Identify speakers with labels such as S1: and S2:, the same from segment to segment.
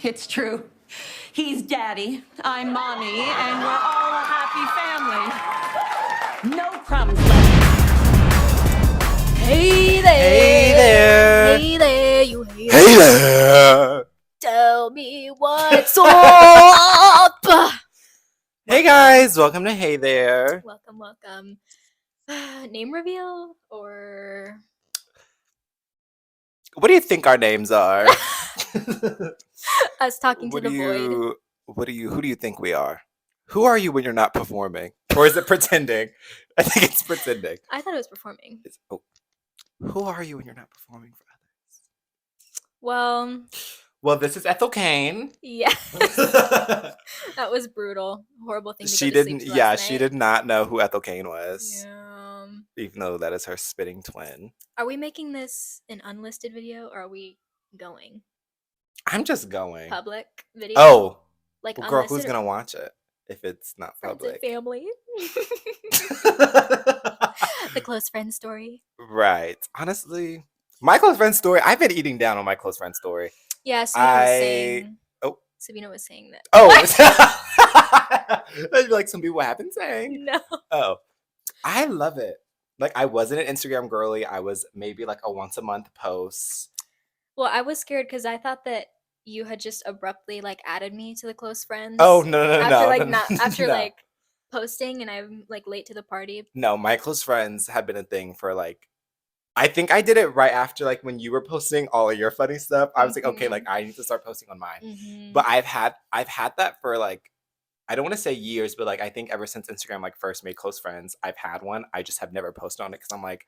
S1: It's true. He's Daddy, I'm Mommy, and we're all a happy family. No crumbs left.
S2: Hey there.
S3: Hey there.
S2: Hey there, you haters.
S3: Hey there.
S2: Tell me what's up.
S3: Hey guys, welcome to Hey There.
S2: Welcome. Name reveal or
S3: What do you think our names are?
S2: us talking to the void?
S3: Who do you think we are? Who are you when you're not performing? Or is it pretending? I think it's pretending.
S2: I thought it was performing.
S3: Who are you when you're not performing for
S2: Well,
S3: others? Well, this is Ethel Kane.
S2: yeah. That was brutal. Horrible thing to
S3: She
S2: go to sleep
S3: didn't.
S2: to
S3: Yeah,
S2: last
S3: she
S2: night.
S3: did not know who Ethel Kane was,
S2: Yeah.
S3: even though that is her spitting twin.
S2: Are we making this an unlisted video or are we going
S3: I'm just going.
S2: public video?
S3: Oh,
S2: like
S3: well, girl, who's
S2: unlisted
S3: gonna watch it if it's not
S2: friends
S3: public?
S2: and family. The close friend story.
S3: Right. Honestly, my close friend story. I've been eating down on my close friend story.
S2: Yeah, Sabina was saying that.
S3: Oh,
S2: What?
S3: like some people have been saying.
S2: No.
S3: Oh, I love it. Like I wasn't an Instagram girly. I was maybe like a once a month post.
S2: Well, I was scared because I thought that you had just abruptly like added me to the close friends.
S3: Oh no
S2: After
S3: no.
S2: like posting and I'm like late to the party.
S3: No, my close friends have been a thing for like. I think I did it right after like when you were posting all of your funny stuff. I was like, okay, like I need to start posting on mine.
S2: Mm-hmm.
S3: But I've had that for like, I don't want to say years, but like I think ever since Instagram like first made close friends, I've had one. I just have never posted on it because I'm like,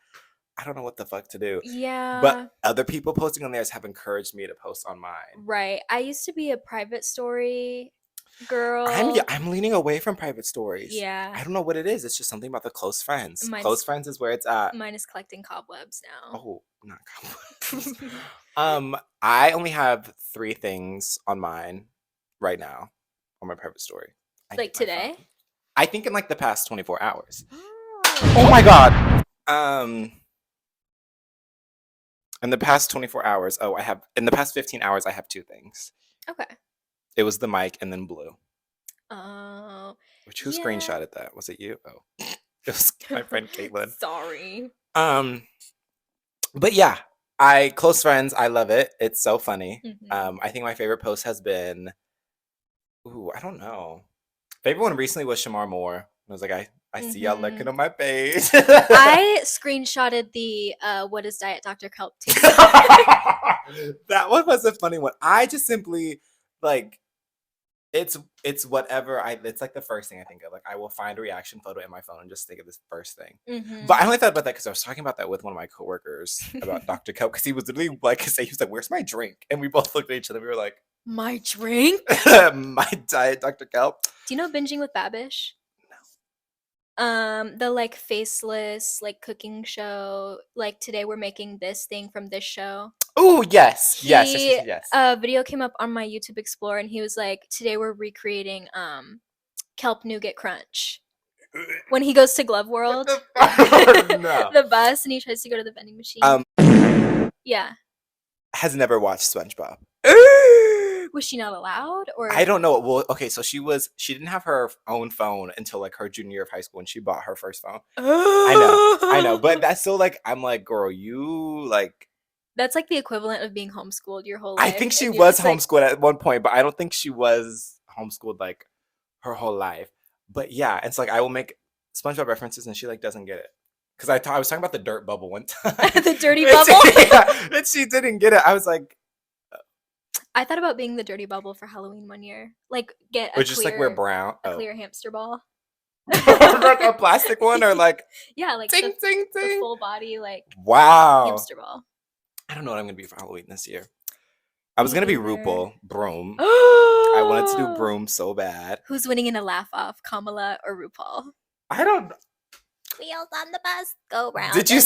S3: I don't know what the fuck to do.
S2: Yeah.
S3: But other people posting on theirs have encouraged me to post on mine.
S2: Right. I used to be a private story girl.
S3: I'm leaning away from private stories.
S2: Yeah.
S3: I don't know what it is. It's just something about the close friends.
S2: Mine's-
S3: Close friends is where it's at.
S2: Mine is collecting cobwebs now.
S3: Oh, not cobwebs. I only have 3 things on mine right now on my private story.
S2: Like today?
S3: I think in like the past 24 hours.
S2: Oh.
S3: Oh my god. In the past 24 hours, in the past 15 hours, I have 2 things.
S2: Okay.
S3: It was the mic and then blue.
S2: Oh.
S3: Who screenshotted that? Was it you? Oh. It was my friend Caitlin.
S2: Sorry.
S3: But yeah, close friends, I love it. It's so funny.
S2: Mm-hmm.
S3: I think my favorite post has been, I don't know. Favorite one recently was Shamar Moore. I was like, I see y'all lurking on my page.
S2: I screenshotted the what is Diet Dr. Kelp too.
S3: That one was a funny one. I just simply like it's whatever it's like the first thing I think of. Like I will find a reaction photo in my phone and just think of this first thing.
S2: Mm-hmm.
S3: But I only thought about that because I was talking about that with one of my coworkers about Dr. Kelp because he was literally like he was like, "Where's my drink?" And we both looked at each other. We were like,
S2: "My drink?
S3: My Diet Dr. Kelp."
S2: Do you know Binging with Babish? The like faceless like cooking show. Like today we're making this thing from this show.
S3: Oh yes. Yes.
S2: A video came up on my YouTube Explorer and he was like, today we're recreating Kelp Nougat Crunch. When he goes to Glove World.
S3: No.
S2: The bus and he tries to go to the vending machine. Yeah.
S3: Has never watched SpongeBob.
S2: Was she not allowed or
S3: I don't know. Well, okay, so she didn't have her own phone until like her junior year of high school when she bought her first phone. I know. But that's still like I'm like, girl, you like
S2: that's like the equivalent of being homeschooled your whole life.
S3: I think she was homeschooled at one point, but I don't think she was homeschooled like her whole life. But yeah, it's like I will make SpongeBob references and she like doesn't get it. Because I was talking about the dirt bubble one time.
S2: The dirty bubble?
S3: And she didn't get it. I was like
S2: I thought about being the dirty bubble for Halloween one year. Like get a
S3: or just like wear brown.
S2: A clear hamster ball.
S3: Like a plastic one or like
S2: yeah, like
S3: ting, ting, ting.
S2: The full body like hamster ball.
S3: I don't know what I'm gonna be for Halloween this year. I was gonna be RuPaul, Broom.
S2: I
S3: I wanted to do Broom so bad.
S2: Who's winning in a laugh off, Kamala or RuPaul?
S3: I don't.
S2: Wheels on the bus go round.
S3: Did you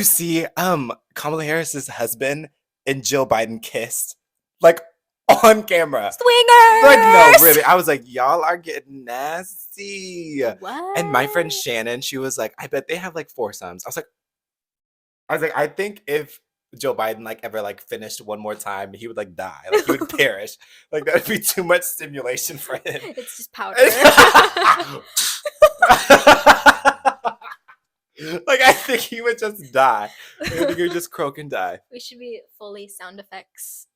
S3: see Kamala Harris's husband and Jill Biden kissed like on camera?
S2: Swingers.
S3: Like no, really. I was like, y'all are getting nasty.
S2: What?
S3: And my friend Shannon, she was like, I bet they have like foursomes. I was like, I think if Joe Biden like ever like finished one more time, he would like die. Like he would perish. Like that would be too much stimulation for him.
S2: It's just powder.
S3: Like I think he would just die. I think he would just croak and die.
S2: We should be fully sound effects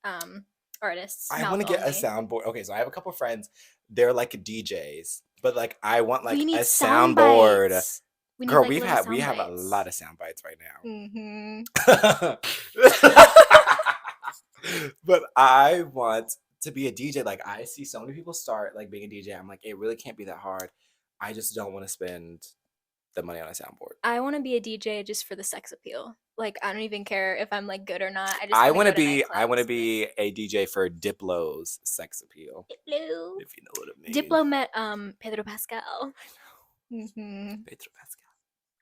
S2: artists.
S3: I
S2: mouth
S3: want to get a
S2: only.
S3: soundboard. Okay, so I have a couple friends. They're like DJs, but like I want like
S2: We need
S3: a
S2: sound
S3: soundboard.
S2: bites. We need,
S3: Girl,
S2: like,
S3: we
S2: little
S3: have
S2: sound
S3: a
S2: bites.
S3: lot of sound bites right now.
S2: Mhm.
S3: But I want to be a DJ. Like I see so many people start like being a DJ. I'm like, it really can't be that hard. I just don't want to spend the money on a soundboard.
S2: I want to be a DJ just for the sex appeal. Like I don't even care if I'm like good or not. I just
S3: I
S2: want to
S3: be a DJ for Diplo's sex appeal.
S2: Diplo.
S3: If you know what I mean.
S2: Diplo met Pedro Pascal. Mm-hmm.
S3: Pedro Pascal.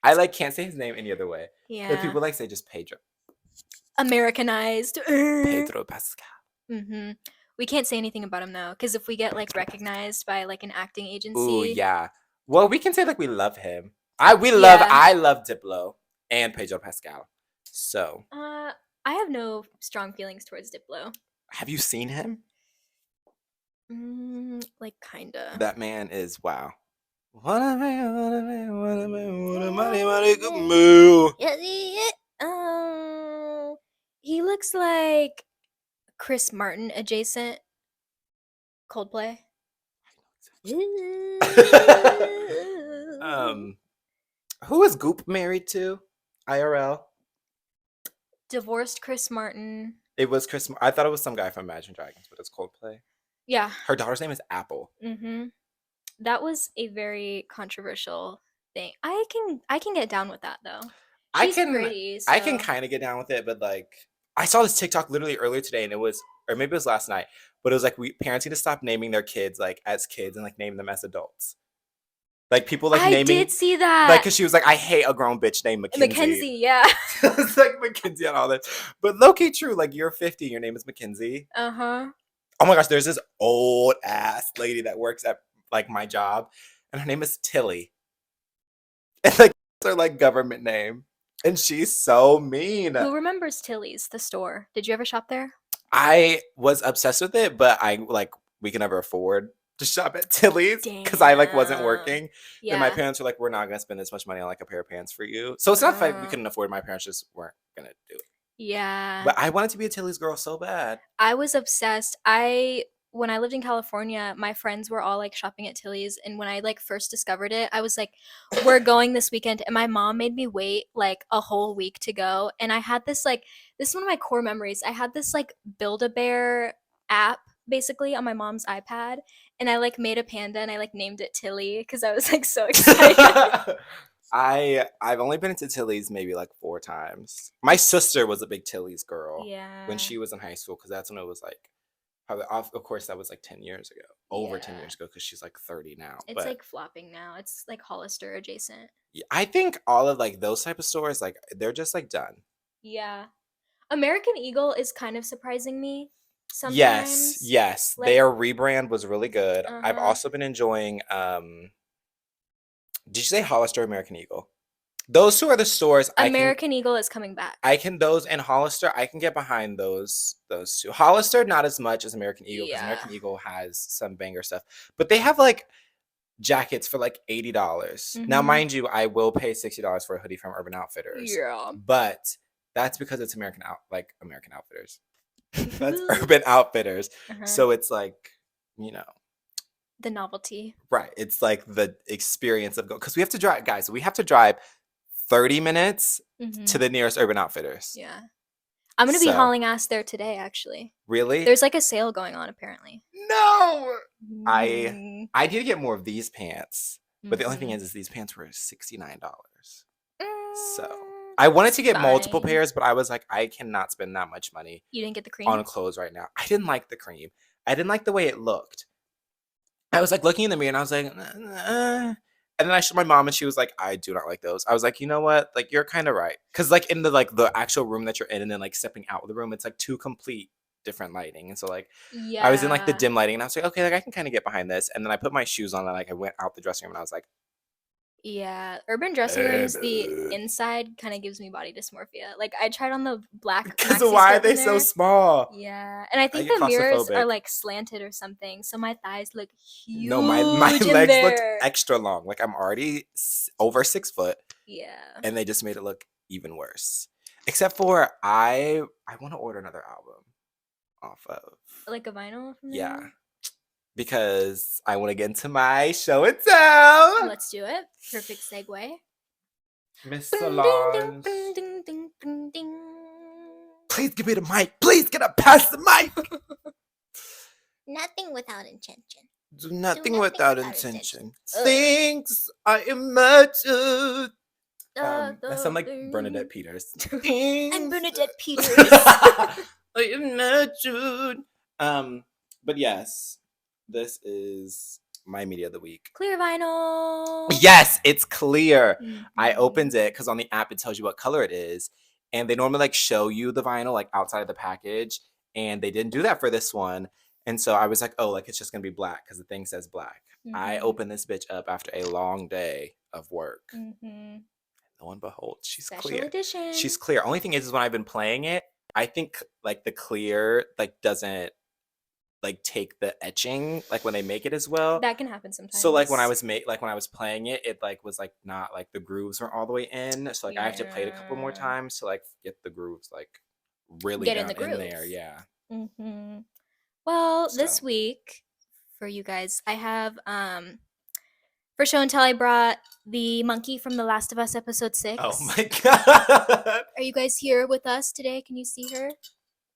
S3: I like can't say his name any other way.
S2: Yeah.
S3: But people like say just Pedro.
S2: Americanized.
S3: Pedro Pascal.
S2: Mm-hmm. We can't say anything about him though, because if we get like recognized by like an acting agency.
S3: Ooh, yeah. Well, we can say like we love him. I love Diplo and Pedro Pascal. So
S2: I have no strong feelings towards Diplo.
S3: have you seen him?
S2: Like kinda.
S3: That man is wow. What a man, what a man, what a man, what a mighty good moo.
S2: He looks like Chris Martin adjacent. Coldplay.
S3: Who is Goop married to? IRL.
S2: Divorced Chris Martin.
S3: It was Chris. I thought it was some guy from Imagine Dragons, but it's Coldplay.
S2: Yeah.
S3: Her daughter's name is Apple.
S2: Mm-hmm. That was a very controversial thing. I can get down with that though. She's pretty,
S3: I can
S2: so-
S3: kind of get down with it, but like I saw this TikTok literally earlier today, and it was, or maybe it was last night, but it was like parents need to stop naming their kids like as kids and like name them as adults. Like people like naming.
S2: I did see that.
S3: Like, cause she was like, I hate a grown bitch named Mackenzie.
S2: Mackenzie, yeah.
S3: It's like Mackenzie and all that. But low-key true, like you're 50, your name is Mackenzie.
S2: Uh-huh.
S3: Oh my gosh, there's this old ass lady that works at like my job, and her name is Tilly. And like her like government name. And she's so mean.
S2: Who remembers Tilly's, the store? Did you ever shop there?
S3: I was obsessed with it, but we can never afford to shop at Tilly's because I like wasn't
S2: Damn.
S3: working.
S2: Yeah.
S3: And my parents were like, we're not gonna spend this much money on like a pair of pants for you. So it's not like we couldn't afford it, my parents just weren't gonna do it.
S2: Yeah.
S3: But I wanted to be a Tilly's girl so bad.
S2: I was obsessed. When I lived in California, my friends were all like shopping at Tilly's, and when I like first discovered it, I was like, we're going this weekend, and my mom made me wait like a whole week to go. And I had this is one of my core memories. I had this like Build-A-Bear app basically on my mom's iPad, and I like made a panda and I like named it Tilly because I was like so excited.
S3: I've only been to Tilly's maybe like 4 times. My sister was a big Tilly's girl
S2: Yeah.
S3: when she was in high school, because that's when it was like, of course that was like 10 years ago, over 10
S2: Yeah.
S3: years ago, because she's like 30 now.
S2: It's
S3: but
S2: like flopping now. It's like Hollister adjacent.
S3: yeah, I think all of like those type of stores, like they're just like done.
S2: Yeah. American Eagle is kind of surprising me sometimes.
S3: Yes.
S2: Like-
S3: Their rebrand was really good. I've
S2: Uh-huh.
S3: also been enjoying did you say Hollister or American Eagle? Those two are the stores
S2: American Eagle is coming back.
S3: those and Hollister, I can get behind those two. Hollister, not as much as American Eagle, because
S2: Yeah.
S3: American Eagle has some banger stuff. But they have like jackets for like $80. Now,
S2: Mhm.
S3: mind you, I will pay $60 for a hoodie from Urban Outfitters.
S2: Yeah.
S3: But that's because it's American Outfitters. That's Urban Outfitters.
S2: Uh-huh.
S3: So it's like,
S2: The novelty.
S3: right. It's like the experience of because we have to drive, guys. We have to drive 30 minutes
S2: Mhm.
S3: to the nearest Urban Outfitters.
S2: Yeah. I'm going to be
S3: So-
S2: hauling ass there today, actually.
S3: Really?
S2: There's like a sale going on, apparently.
S3: No.
S2: Mhm.
S3: I did get more of these pants, but the only thing
S2: Mhm.
S3: is these pants were $69. so,
S2: Mm,
S3: I wanted to get multiple
S2: fine.
S3: pairs, but I was like, I cannot spend that much money
S2: You didn't get the cream?
S3: on clothes right now. I didn't like the cream. I didn't like the way it looked. I was like looking in the mirror and I was like, and then I showed my mom and she was like, I do not like those. I was like, you know what? Like, you're kind of right. Because like in the actual room that you're in and then like stepping out of the room, it's like 2 complete different lighting. And so like
S2: Yeah.
S3: I was in like the dim lighting and I was like, okay, like I can kind of get behind this. And then I put my shoes on and like I went out the dressing room and I was like,
S2: Yeah, urban dressers, the inside kind of gives me body dysmorphia. Like I tried on the black
S3: Because
S2: maxi
S3: why are
S2: skirt
S3: they
S2: from
S3: so
S2: there.
S3: small?
S2: Yeah, and I
S3: I
S2: think
S3: get
S2: the mirrors are
S3: claustrophobic.
S2: like slanted or something, so my thighs look
S3: No, my
S2: huge in
S3: legs looked
S2: there.
S3: extra long. Like I'm already over 6 foot,
S2: Yeah.
S3: and they just made it look even worse. Except for I want to order another album off of
S2: Like a vinyl from
S3: yeah,
S2: there?
S3: because I want to get into my show and tell.
S2: Let's do it. Perfect segue.
S3: Miss
S2: Bing, ding, ding,
S3: Solange,
S2: bing, ding, ding, bing, ding.
S3: please give me the mic. Please get up past the mic.
S2: Nothing without intention.
S3: Do nothing
S2: nothing
S3: without
S2: without
S3: intention.
S2: intention. Ugh.
S3: Things I imagine. That sound like
S2: Thing.
S3: Bernadette Peters.
S2: I'm Bernadette Peters.
S3: I imagine. But yes, this is my media of the week.
S2: Clear vinyl.
S3: Yes, it's clear. I
S2: Mhm.
S3: opened it because on the app it tells you what color it is, and they normally like show you the vinyl like outside of the package, and they didn't do that for this one. And so I was like, oh, like it's just gonna be black because the thing says black. I
S2: Mhm.
S3: opened this bitch up after a long day of work.
S2: Mhm.
S3: Lo and behold, she's
S2: Special
S3: clear.
S2: edition.
S3: She's clear. Only thing is when I've been playing it, I think like the clear like doesn't like take the etching like when they make it as well.
S2: That can happen sometimes.
S3: So like when I was when I was playing it, it like was like not like the grooves weren't all the way in. So like I have to play it a couple more
S2: Yeah.
S3: times to like get the grooves like really
S2: Get in
S3: down
S2: the
S3: in there.
S2: groove.
S3: Yeah.
S2: Mhm. Well, this
S3: So.
S2: week for you guys, I have for show and tell I brought the monkey from The Last of Us episode 6.
S3: Oh my god.
S2: Are you guys here with us today? Can you see her?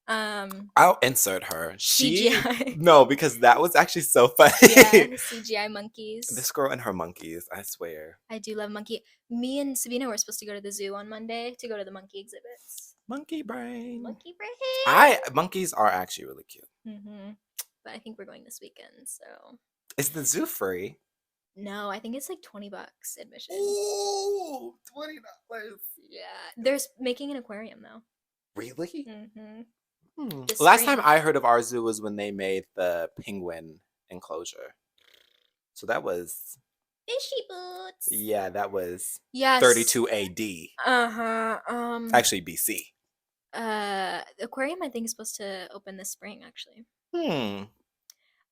S3: I'll insert her.
S2: CGI.
S3: No, because that was actually so funny.
S2: Yeah, CGI monkeys.
S3: This girl and her monkeys, I swear.
S2: I do love monkey. Me and Sabina were supposed to go to the zoo on Monday to go to the monkey exhibits.
S3: Monkey brain.
S2: Monkey brain.
S3: Monkeys are actually really cute.
S2: But I think we're going this weekend, so.
S3: Is the zoo free?
S2: No, I think it's like $20 admission.
S3: Ooh, $20.
S2: Yeah, they're making an aquarium though.
S3: Really?
S2: This
S3: Last
S2: spring.
S3: time I heard of our zoo was when they made the penguin enclosure. So that was
S2: Fishy boots.
S3: yeah, that was
S2: Yes.
S3: 32 AD. Actually BC.
S2: The aquarium I think is supposed to open this spring actually.
S3: I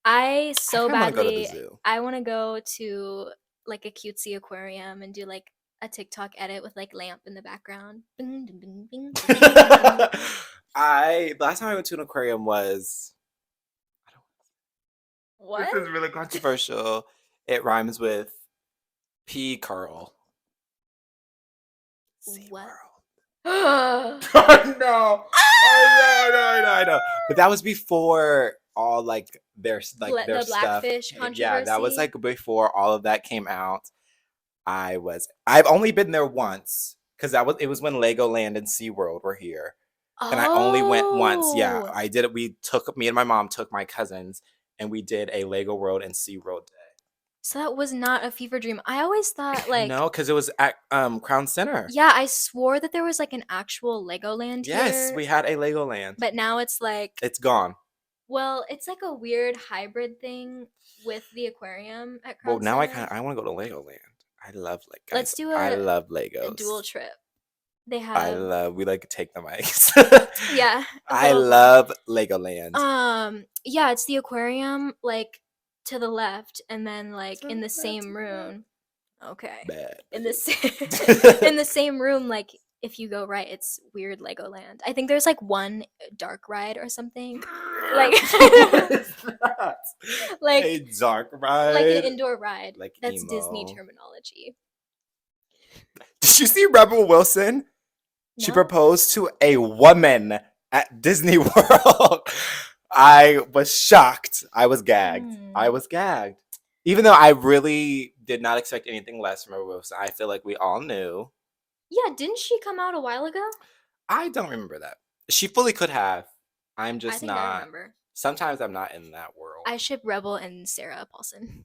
S2: I so
S3: kinda wanna go to the
S2: badly
S3: zoo.
S2: I want to go to like a cutesy aquarium and do like a TikTok edit with like lamp in the background. Bing, ding, ding, ding, ding, ding, ding.
S3: The last time I went to an aquarium was
S2: What?
S3: This is really controversial. It rhymes with P curl.
S2: What?
S3: Oh no. I know. But that was before all like their like their
S2: The
S3: stuff.
S2: blackfish
S3: Yeah, that was
S2: controversy?
S3: like before all of that came out. I've only been there once because it was when Legoland and SeaWorld were here. And I only went once. Yeah,
S2: Oh.
S3: I did it. Me and my mom took my cousins and we did a Lego World and SeaWorld day.
S2: So that was not a fever dream. I always thought like
S3: No, because it was at Crown Center.
S2: yeah, I swore that there was like an actual Legoland
S3: Yes,
S2: here.
S3: we had a Legoland.
S2: But now it's like
S3: It's gone.
S2: well, it's like a weird hybrid thing with the aquarium at
S3: Well,
S2: Crown
S3: now
S2: Center.
S3: I want to go to Legoland. I love Legos.
S2: Let's do
S3: I
S2: a
S3: love Legos.
S2: a dual trip. They have
S3: We like take the mics.
S2: yeah. a
S3: I
S2: little-
S3: love Legoland.
S2: Yeah, it's the aquarium like to the left and then like in the
S3: That's
S2: same room. Okay.
S3: bad.
S2: In the in the same room like if you go right it's weird Legoland. I think there's like one dark ride or something. Like
S3: What is that?
S2: like
S3: a dark ride.
S2: like an indoor ride.
S3: Like
S2: That's Disney
S3: emo.
S2: terminology.
S3: Did you see Rebel Wilson? She
S2: No?
S3: proposed to a woman at Disney World. I was shocked. I was gagged. I was gagged. Even though I really did not expect anything less from Rebel Wilson. I feel like we all knew.
S2: Yeah, didn't she come out a while ago?
S3: I don't remember that. She fully could have. I'm
S2: I
S3: just
S2: think I
S3: not.
S2: remember.
S3: Sometimes I'm not in that world.
S2: I ship Rebel and Sarah Paulson.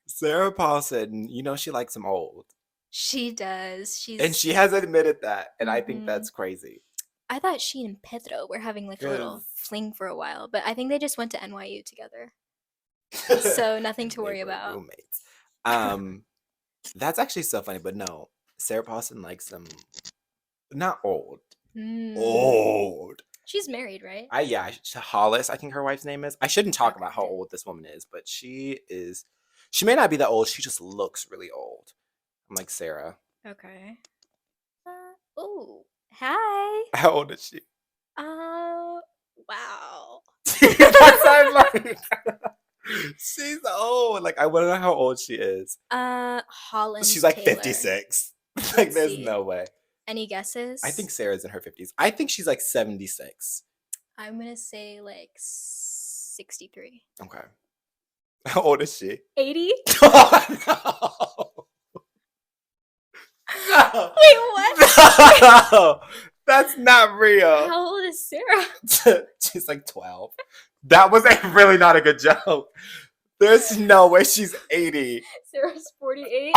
S3: Sarah Paulson, you know she likes them old.
S2: She does.
S3: And she has admitted that. And I think
S2: Mhm.
S3: that's crazy.
S2: I thought she and Pedro were having like a little
S3: Yes.
S2: fling for a while, but I think they just went to NYU together. So nothing to
S3: They
S2: worry
S3: were
S2: about.
S3: roommates. That's actually so funny, but no, Sarah Paulson likes them. Not old. Old.
S2: She's married, right?
S3: Yeah, Hollis, I think her wife's name is. I shouldn't talk about how
S2: Okay.
S3: old this woman is, but she is. She may not be that old. She just looks really old. I'm like, Sarah.
S2: Okay. Oh, hi.
S3: How old is she?
S2: Wow.
S3: That's I'm like. She's old. Like, I want to know how old she is.
S2: Holland
S3: She's like
S2: Taylor.
S3: 56. Like,
S2: Let's
S3: there's
S2: see.
S3: no way.
S2: Any guesses?
S3: I think Sarah's in her 50s. I think she's like 76.
S2: I'm gonna say like 63.
S3: Okay. How old is she?
S2: 80?
S3: Oh, no. No.
S2: Wait, what?
S3: No. That's not real.
S2: How old is Sarah?
S3: She's like 12. That was really not a good joke. There's no way she's 80.
S2: Sarah's 48.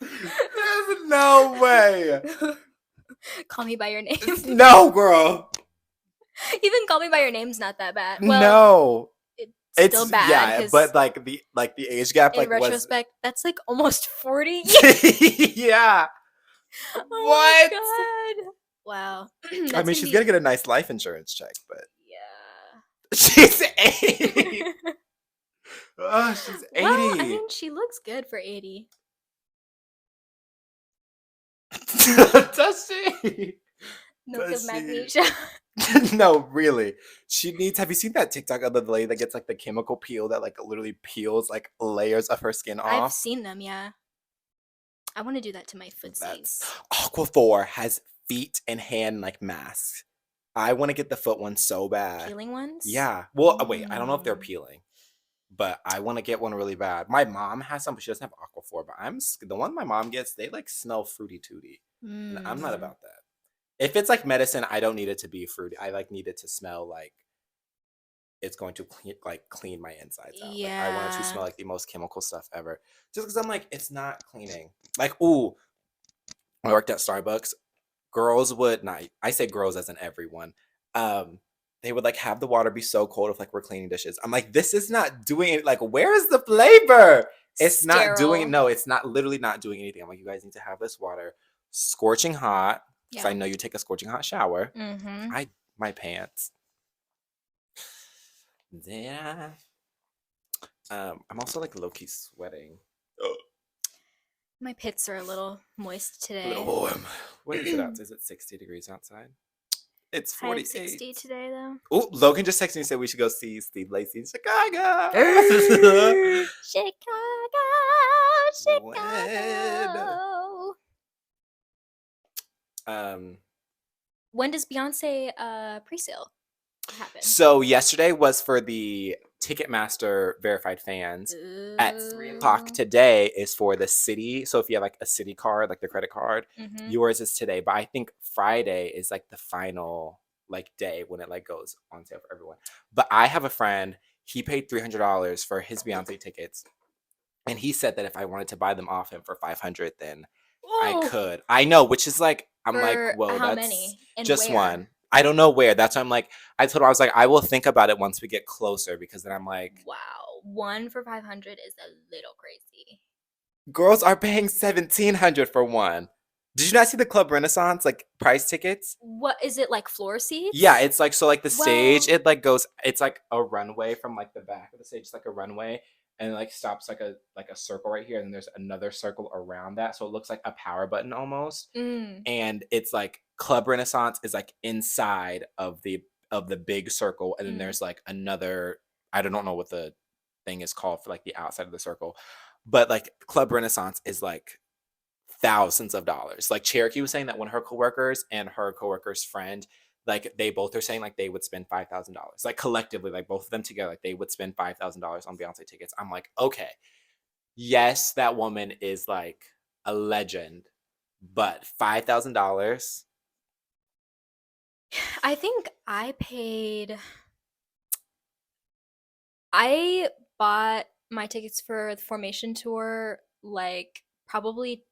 S3: There's no way.
S2: Call me by your name.
S3: No, girl.
S2: Even Call Me by Your Name's not that bad. Well,
S3: No.
S2: it's still bad.
S3: Yeah,
S2: 'cause
S3: but like the age gap
S2: in
S3: like
S2: retrospect, that's like almost 40.
S3: was yeah.
S2: Oh my God. Wow.
S3: I mean, she's gonna get a nice life insurance check, but
S2: Yeah.
S3: she's 80. Oh, she's 80.
S2: Well, I mean, she looks good for 80.
S3: Does she?
S2: Milk
S3: Does
S2: of
S3: she?
S2: magnesia.
S3: No, really. She needs. Have you seen that TikTok of the lady that gets like the chemical peel that like literally peels like layers of her skin
S2: I've
S3: off?
S2: seen them, yeah. I want to do that to my footsies.
S3: That's Aquaphor has feet and hand like masks. I want to get the foot one so bad.
S2: Peeling ones?
S3: Yeah. Well, wait. I don't know if they're
S2: Mm.
S3: peeling, but I want to get one really bad. My mom has some, but she doesn't have Aquaphor. But the one my mom gets, they like smell fruity tooty, and I'm not
S2: Mm.
S3: about that. If it's like medicine, I don't need it to be fruity. I like need it to smell like it's going to clean my insides out. Like, I want it to
S2: Yeah.
S3: smell like the most chemical stuff ever. Just because I'm like, it's not cleaning. Like, ooh, when I worked at Starbucks, girls would not. I say girls as in everyone. They would like have the water be so cold if like we're cleaning dishes. I'm like, this is not doing it. Like, where is the flavor? It's not doing it.
S2: Sterile.
S3: No, it's not literally not doing anything. I'm like, you guys need to have this water scorching hot. Because
S2: Yeah.
S3: I know you take a scorching hot shower.
S2: Mm-hmm.
S3: My pants. Yeah. I'm also like low key sweating.
S2: My pits are a little moist today.
S3: Warm. What is it outside? Is it 60 degrees outside? It's
S2: I had
S3: 48.
S2: 60 today, though.
S3: Oh, Logan just texted me and said we should go see Steve Lacy in Chicago.
S2: Chicago. When does Beyonce pre-sale happen?
S3: So yesterday was for the Ticketmaster verified fans. At 3:00 today is for the city. So if you have like a city card, like the credit card,
S2: Mhm.
S3: yours is today. But I think Friday is like the final like day when it like goes on sale for everyone. But I have a friend, he paid $300 for his Beyonce tickets. And he said that if I wanted to buy them off him for $500, then I
S2: Whoa.
S3: could. I know, which is like, I'm
S2: For
S3: like, well,
S2: how
S3: that's
S2: many? And
S3: just
S2: where?
S3: one. I don't know where. That's why I'm like, I told him, I was like, I will think about it once we get closer because then I'm like,
S2: Wow, one for 500 is a little crazy.
S3: girls are paying $1,700 for one. Did you not see the Club Renaissance like price tickets?
S2: What is it, like floor seats?
S3: Yeah, it's like so like the stage,
S2: Well-
S3: it like goes, it's like a runway from like the back of the stage, it's like a runway, and it like stops like a circle right here, and there's another circle around that, so it looks like a power button almost. And it's like Club Renaissance is like inside of the big circle, and then there's like another, I don't know what the thing is called for like the outside of the circle, but like Club Renaissance is like thousands of dollars. Like Cherokee was saying that when her coworkers and her coworker's friend, like they both are saying like they would spend $5,000, like collectively, like both of them together, like they would spend $5,000 on Beyonce tickets. I'm like, okay, yes, that woman is like a legend, but $5,000.
S2: I think I bought my tickets for the Formation tour like probably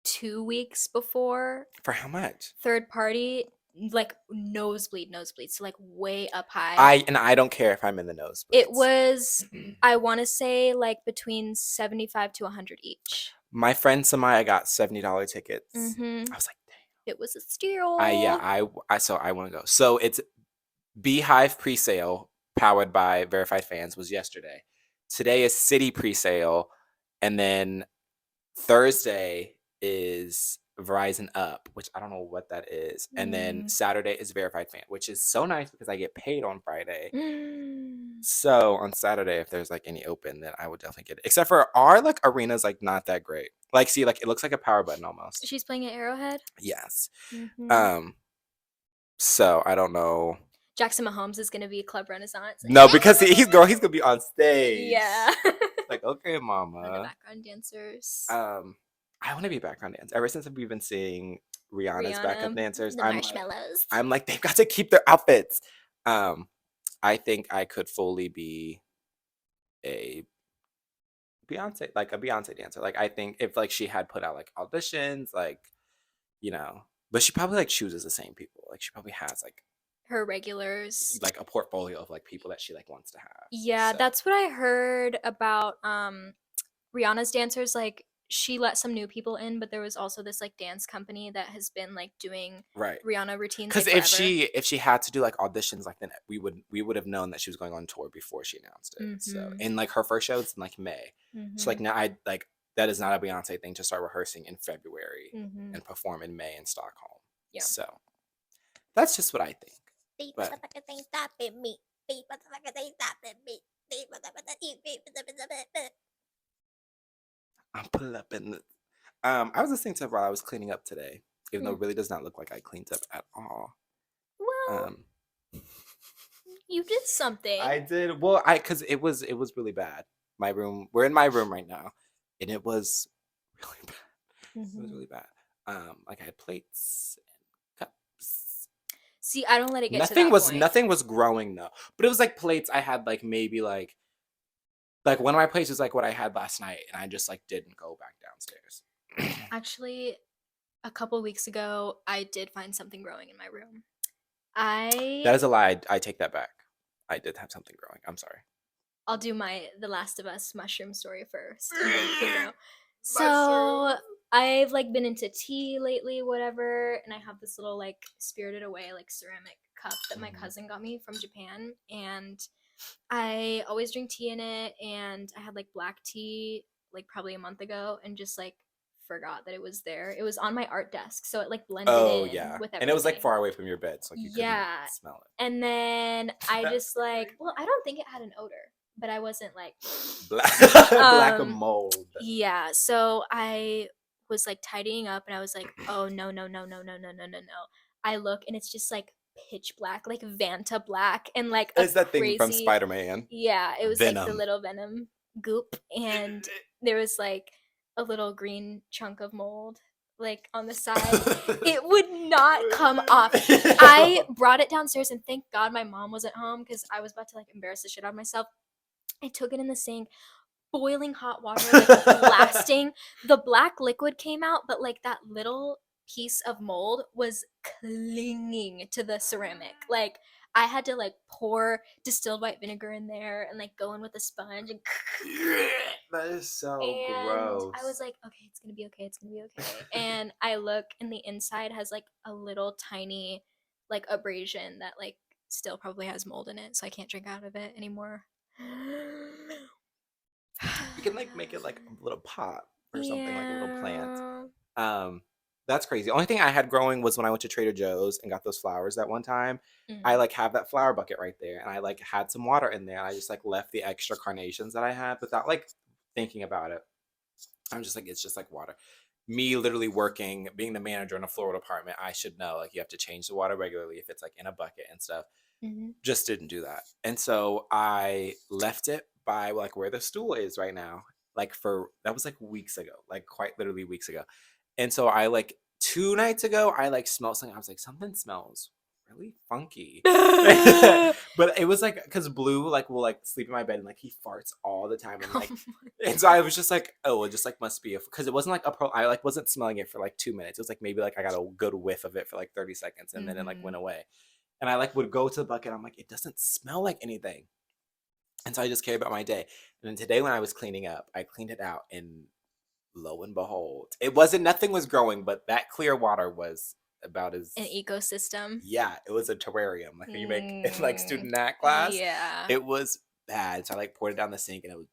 S2: 2 weeks before.
S3: For how much?
S2: Third party, like nosebleed, so like way up high.
S3: I don't care if I'm in the nosebleeds.
S2: It was, I want to say, like between 75 to 100 each.
S3: My friend Samaya got $70 tickets.
S2: Mm-hmm.
S3: I was like, dang.
S2: It was a steal.
S3: So I want to go. So it's Beehive pre-sale powered by verified fans was yesterday. Today is City pre-sale, and then Thursday is Verizon Up, which I don't know what that is, and then Saturday is verified fan, which is so nice because I get paid on Friday. So on Saturday, if there's like any open, then I would definitely get it. Except for our like arena's like not that great. Like, see, like it looks like a power button almost.
S2: She's playing at Arrowhead.
S3: Yes.
S2: Mm-hmm.
S3: So I don't know.
S2: Jackson Mahomes is gonna be Club Renaissance.
S3: No, because he's gonna be on stage.
S2: Yeah.
S3: Like, okay, mama.
S2: One of the background dancers.
S3: I want to be a background dancer. Ever since we've been seeing Rihanna's background dancers,
S2: the marshmallows.
S3: I'm like, they've got to keep their outfits. I think I could fully be a Beyonce dancer. Like, I think if like she had put out like auditions, like, you know, but she probably like chooses the same people. Like, she probably has like
S2: her regulars,
S3: like a portfolio of like people that she like wants to have.
S2: Yeah, so that's what I heard about Rihanna's dancers. Like, she let some new people in, but there was also this like dance company that has been like doing Rihanna routines.
S3: Because
S2: like,
S3: if she had to do like auditions, like then we would have known that she was going on tour before she announced it. So and like her first show is in like May. So like now that is not a Beyonce thing to start rehearsing in February and perform in May in Stockholm. Yeah. So that's just what I think. But, I'm pull up in the. I was listening to it while I was cleaning up today, even though it really does not look like I cleaned up at all.
S2: Well, you did something.
S3: I did. Well, because it was really bad. My room. We're in my room right now, and it was really bad. It was really bad. Like I had plates and cups.
S2: See, I don't let it get to that point.
S3: Nothing was growing though, but it was like plates. I had like maybe like one of my plates was like what I had last night, and I just like didn't go back downstairs.
S2: Actually, a couple weeks ago, I did find something growing in my room.
S3: That is a lie. I take that back. I did have something growing. I'm sorry.
S2: I'll do The Last of Us mushroom story first. So I've like been into tea lately, whatever, and I have this little like Spirited Away like ceramic cup that my cousin got me from Japan, and I always drink tea in it, and I had like black tea like probably a month ago and just like forgot that it was there. It was on my art desk, so it like blended in with everything.
S3: And it was like far away from your bed, so like, you couldn't smell it.
S2: And then I just like, well, I don't think it had an odor, but I wasn't like
S3: black mold.
S2: Yeah, so I was like tidying up, and I was like, oh no. I look, and it's just like pitch black, like Vanta black, and like
S3: it's that thing from Spider-Man.
S2: Yeah, it was Venom. Like the little Venom goop, and there was like a little green chunk of mold like on the side. It would not come off. I brought it downstairs, and thank God my mom wasn't home because I was about to like embarrass the shit out of myself. I took it in the sink, boiling hot water, like blasting. The black liquid came out, but like that little piece of mold was clinging to the ceramic. Like I had to like pour distilled white vinegar in there and like go in with a sponge and
S3: that is so gross.
S2: I was like, okay, it's gonna be okay. And I look, and the inside has like a little tiny like abrasion that like still probably has mold in it, so I can't drink out of it anymore.
S3: You can like make it like a little pot or something, like a little plant. That's crazy. The only thing I had growing was when I went to Trader Joe's and got those flowers that one time. I like have that flower bucket right there, and I like had some water in there, and I just like left the extra carnations that I had without like thinking about it. I'm just like, it's just like water. Me literally working, being the manager in a floral department, I should know like you have to change the water regularly if it's like in a bucket and stuff. Just didn't do that, and so I left it by like where the stool is right now. Like that was like weeks ago, like quite literally weeks ago. And so I like 2 nights ago, I like smelled something. I was like, something smells really funky. But it was like, because Blue like will like sleep in my bed and like he farts all the time and like, and so I was just like, oh, it just like must be because it wasn't like I like wasn't smelling it for like 2 minutes. It was like maybe like I got a good whiff of it for like 30 seconds and then it like went away. And I like would go to the bucket. I'm like, it doesn't smell like anything. And so I just carried about my day. And then today when I was cleaning up, I cleaned it out and lo and behold, nothing was growing, but that clear water was about as
S2: An ecosystem.
S3: yeah, it was a terrarium like you make in like student nat class.
S2: Yeah.
S3: It was bad. So I like poured it down the sink and it was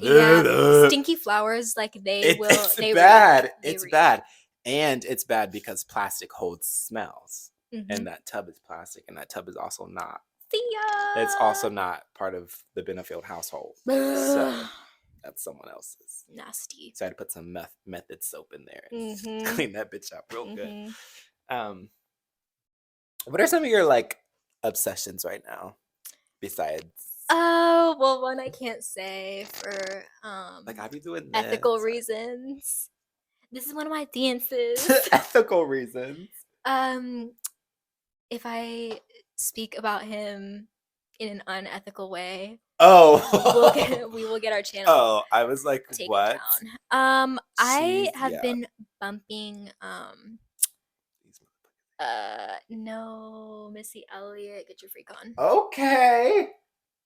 S2: yeah. Stinky flowers, like
S3: it's
S2: they
S3: bad.
S2: reek.
S3: It's bad. And it's bad because plastic holds smells.
S2: Mm-hmm.
S3: And that tub is plastic and that tub is also not.
S2: See ya.
S3: It's also not part of the Benefield household. So that's someone else's.
S2: Nasty.
S3: So I had to put some method soap in there and clean that bitch up real good. What are some of your like obsessions right now? Besides
S2: oh, well, one I can't say for
S3: like I be doing
S2: ethical reasons. This is one of my dances.
S3: Ethical reasons.
S2: If I speak about him in an unethical way, we will get our channel.
S3: Oh, I was like, what?
S2: Down. I have been bumping no, Missy Elliott, get your freak on.
S3: Okay.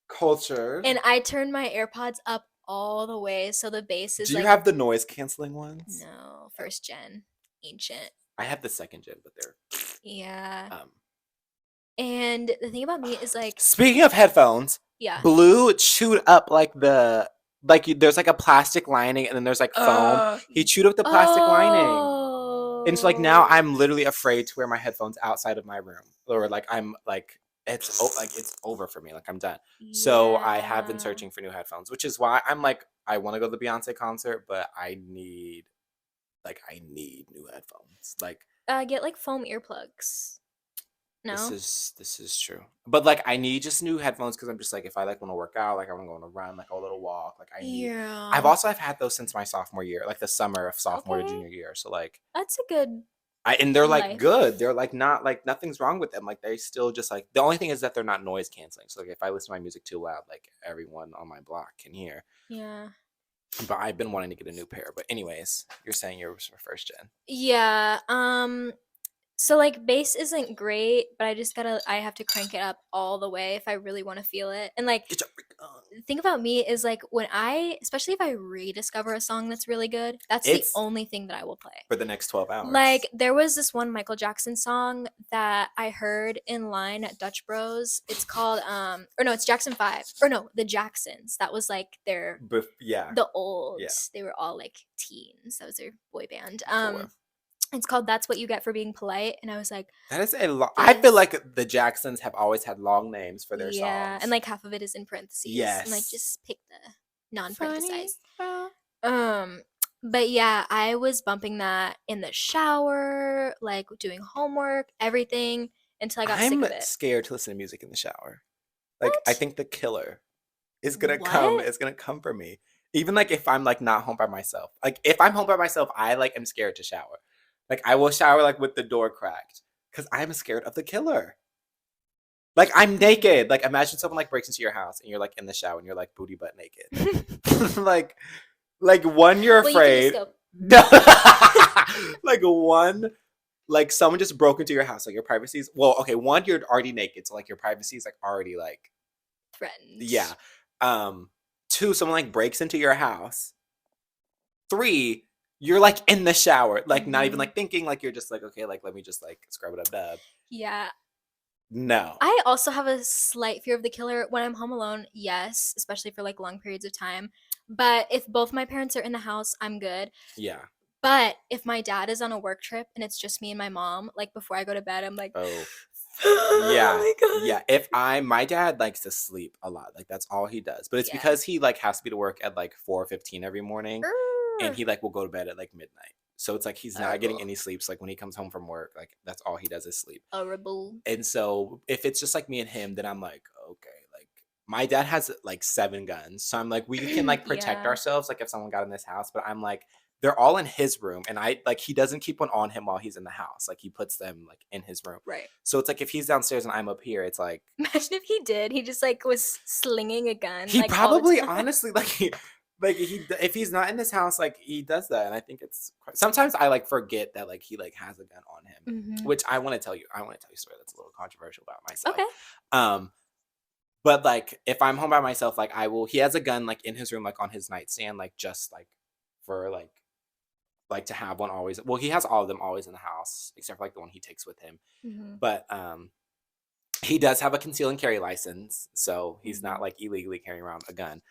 S3: Culture.
S2: And I turned my AirPods up all the way so the bass is
S3: Do you have the noise canceling ones?
S2: No, first gen, ancient.
S3: I have the second gen, but they're
S2: yeah. And the thing about me is like,
S3: speaking of headphones,
S2: yeah,
S3: Blue chewed up like there's like a plastic lining and then there's like foam. He chewed up the plastic lining, and so like now I'm literally afraid to wear my headphones outside of my room, or like I'm like it's over for me. Like I'm done. Yeah. So I have been searching for new headphones, which is why I'm like I want to go to the Beyonce concert, but I need new headphones. Like
S2: get like foam earplugs. No,
S3: this is true, but like I need just new headphones because I'm just like if I like want to work out, like I want to go on a run, like a little walk, like I need. Yeah. I've had those since my sophomore year, like the summer of sophomore to junior year. So like
S2: that's a good.
S3: And they're like good. They're like not like nothing's wrong with them. Like they still just like the only thing is that they're not noise canceling. So like if I listen to my music too loud, like everyone on my block can hear. Yeah. But I've been wanting to get a new pair. But anyways, you're saying yours for first gen.
S2: Yeah. So like bass isn't great, but I have to crank it up all the way if I really want to feel it. And like the thing about me is like especially if I rediscover a song that's really good, that's the only thing that I will play
S3: for the next 12 hours.
S2: Like there was this one Michael Jackson song that I heard in line at Dutch Bros. It's called it's Jackson 5. Or no, the Jacksons. That was like their the olds. Yeah. They were all like teens. That was their boy band. It's called That's What You Get for Being Polite. And I was like,
S3: that is I feel like the Jacksons have always had long names for their songs. Yeah,
S2: and like half of it is in parentheses.
S3: Yes.
S2: And like just pick the non-parenthesized. But yeah, I was bumping that in the shower, like doing homework, everything, until I got sick of it. I'm
S3: scared to listen to music in the shower. Like I think the killer is gonna come. It's gonna come for me. Even like if I'm like not home by myself. Like if I'm home by myself, I like am scared to shower. Like, I will shower, like, with the door cracked. Because I'm scared of the killer. Like, I'm naked. Like, imagine someone, like, breaks into your house. And you're, like, in the shower. And you're, like, booty butt naked. like, one, you're afraid. No. Like, one, like, someone just broke into your house. Like, your privacy is... Well, okay, one, you're already naked. So, like, your privacy is, like, already, like...
S2: threatened.
S3: Yeah. Two, someone, like, breaks into your house. Three... You're like in the shower, like not even like thinking, like you're just like, okay, like let me just like scrub it up, dub.
S2: Yeah.
S3: No.
S2: I also have a slight fear of the killer when I'm home alone. Yes, especially for like long periods of time. But if both my parents are in the house, I'm good.
S3: Yeah.
S2: But if my dad is on a work trip and it's just me and my mom, like before I go to bed, I'm like,
S3: oh yeah, yeah. My dad likes to sleep a lot. Like that's all he does. But it's because he like has to be to work at like 4:15 every morning. And he like will go to bed at like midnight. So it's like he's not getting any sleep. So like when he comes home from work, like that's all he does is sleep.
S2: Horrible.
S3: And so if it's just like me and him, then I'm like, okay, like my dad has like 7 guns. So I'm like, we can like protect ourselves like if someone got in this house. But I'm like, they're all in his room, and he doesn't keep one on him while he's in the house. Like he puts them like in his room.
S2: Right.
S3: So it's like if he's downstairs and I'm up here, it's like
S2: Imagine if he did. He just like was slinging a gun.
S3: he
S2: like, all the
S3: probably
S2: time.
S3: honestly if he's not in this house, like he does that, and I think it's sometimes I like forget that like he like has a gun on him,
S2: Mhm.
S3: which I want to tell you a story that's a little controversial about myself.
S2: Okay.
S3: But like if I'm home by myself, like he has a gun like in his room, like on his nightstand, like just like for like to have one always. Well, he has all of them always in the house except for like the one he takes with him.
S2: Mhm.
S3: But he does have a conceal and carry license, so he's not
S2: Mhm.
S3: like illegally carrying around a gun.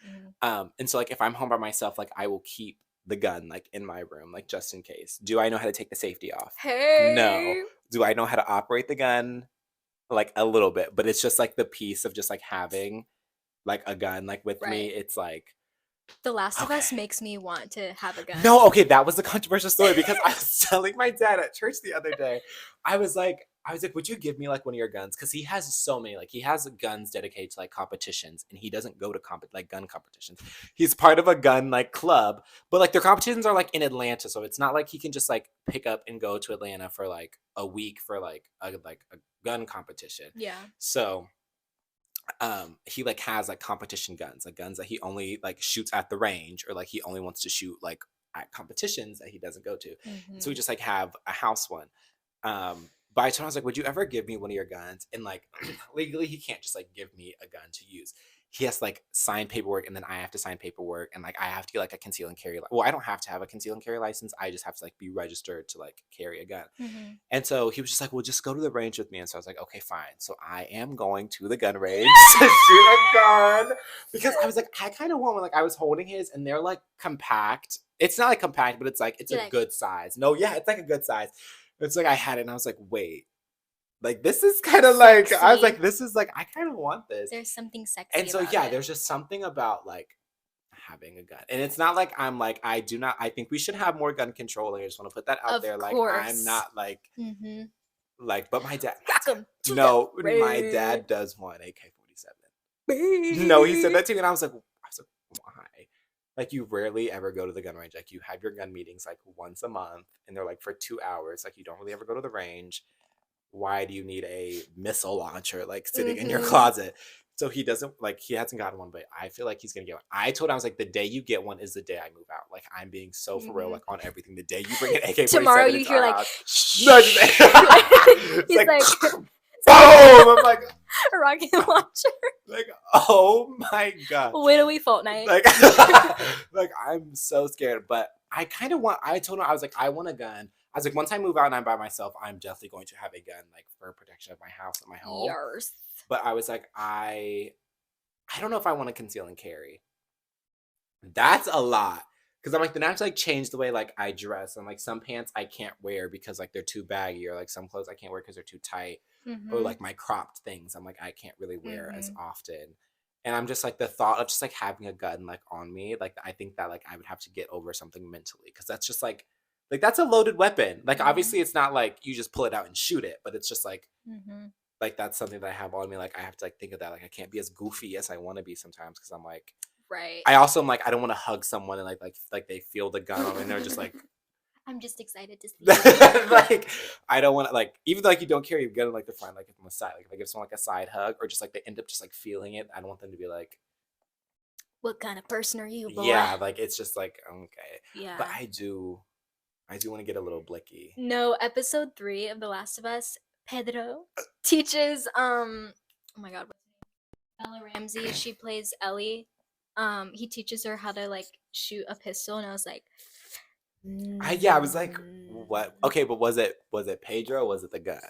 S2: Mhm.
S3: And so like if I'm home by myself, like I will keep the gun like in my room, like just in case. Do I know how to take the safety off?
S2: Hey.
S3: No. Do I know how to operate the gun? Like a little bit, but it's just like the piece of just like having like a gun like with me.
S2: Right.
S3: It's like
S2: The Last of Us
S3: okay.
S2: makes me want to have a gun.
S3: No, okay, that was the controversial story because I was telling my dad at church the other day. I was like, would you give me like one of your guns? Because he has so many. Like he has guns dedicated to like competitions, and he doesn't go to like gun competitions. He's part of a gun like club, but like their competitions are like in Atlanta, so it's not like he can just like pick up and go to Atlanta for like a week for like a gun competition.
S2: Yeah.
S3: So he like has like competition guns, like guns that he only like shoots at the range, or like he only wants to shoot like at competitions that he doesn't go to. So we
S2: Mhm.
S3: just like have a house one. But I told him, I was like, would you ever give me one of your guns? And like legally he can't just like give me a gun to use. He has to like sign paperwork, and then I have to sign paperwork, and like I have to get like a conceal and carry well, I don't have to have a conceal and carry license. I just have to like be registered to like carry a gun.
S2: Mhm.
S3: And so he was just like, well, just go to the range with me. And so I was like, okay, fine. So I am going to the gun range to shoot a gun because I was like, I kind of want one. Like I was holding his, and they're like compact. It's not like compact, but it's like, it's
S2: You're
S3: a
S2: like-
S3: good size. No, yeah, it's like a good size. It's like I had it, and I was like, wait, like this is kind of like, I was
S2: Sexy.
S3: like, this is like, I kind of want this.
S2: There's something sexy
S3: And so,
S2: about
S3: yeah,
S2: it.
S3: there's just something about like having a gun. And it's not like I'm like, I think we should have more gun control. Like, I just want to put that out
S2: Of
S3: there. Like,
S2: course.
S3: I'm not like,
S2: Mhm.
S3: like, but my dad,
S2: Rock 'em to
S3: no,
S2: the
S3: my
S2: grave.
S3: dad does want AK-47. No, he said that to me, and I was like, why? Like, you rarely ever go to the gun range. Like, you have your gun meetings like once a month, and they're like for 2 hours. Like, you don't really ever go to the range. Why do you need a missile launcher like sitting in your
S2: Mhm.
S3: closet? So he doesn't like, he hasn't gotten one, but I feel like he's gonna get one. I told him, I was like, the day you get one is the day I move out. Like, I'm being so for real,
S2: Mhm.
S3: like on everything. The day you bring an AK-47
S2: Tomorrow you
S3: into
S2: hear
S3: our
S2: like,
S3: house- no, just, it's
S2: he's
S3: like,
S2: like,
S3: boom! I'm like,
S2: a rocket launcher.
S3: like, oh my god.
S2: Wait till we Fortnite.
S3: Like, like I'm so scared, but I kind of want. I told him, I was like, I want a gun. I was like, once I move out and I'm by myself, I'm definitely going to have a gun, like for protection of my house and my home.
S2: Yours.
S3: But I was like, I don't know if I want to conceal and carry. That's a lot. Because I'm like, then I have to like change the way like I dress. And like some pants I can't wear because like they're too baggy, or like some clothes I can't wear because they're too tight.
S2: Mhm.
S3: Or like my cropped things, I'm like, I can't really wear as
S2: Mhm.
S3: often. And I'm just like, the thought of just like having a gun like on me, like I think that like I would have to get over something mentally, because that's just like that's a loaded weapon. Like
S2: Mhm.
S3: obviously it's not like you just pull it out and shoot it, but it's just like
S2: Mhm.
S3: that's something that I have on me. Like I have to like think of that. Like I can't be as goofy as I want to be sometimes, because I'm like,
S2: Right.
S3: I also am like, I don't want to hug someone and like they feel the gun on me and they're just like
S2: I'm just excited to see.
S3: like I don't want to, like, even though like you don't carry a gun like the front, like on the side, like if I give someone like a side hug, or just like they end up just like feeling it, I don't want them to be like,
S2: What kind of person are you, boy?
S3: yeah, like it's just like, okay.
S2: Yeah.
S3: But I do want to get a little blicky.
S2: No, episode 3 of The Last of Us, Pedro teaches oh my god, what's her name? Bella Ramsey, she plays Ellie. He teaches her how to like shoot a pistol, and I was like,
S3: I was like, what? Okay, but was it Pedro, or was it the gun?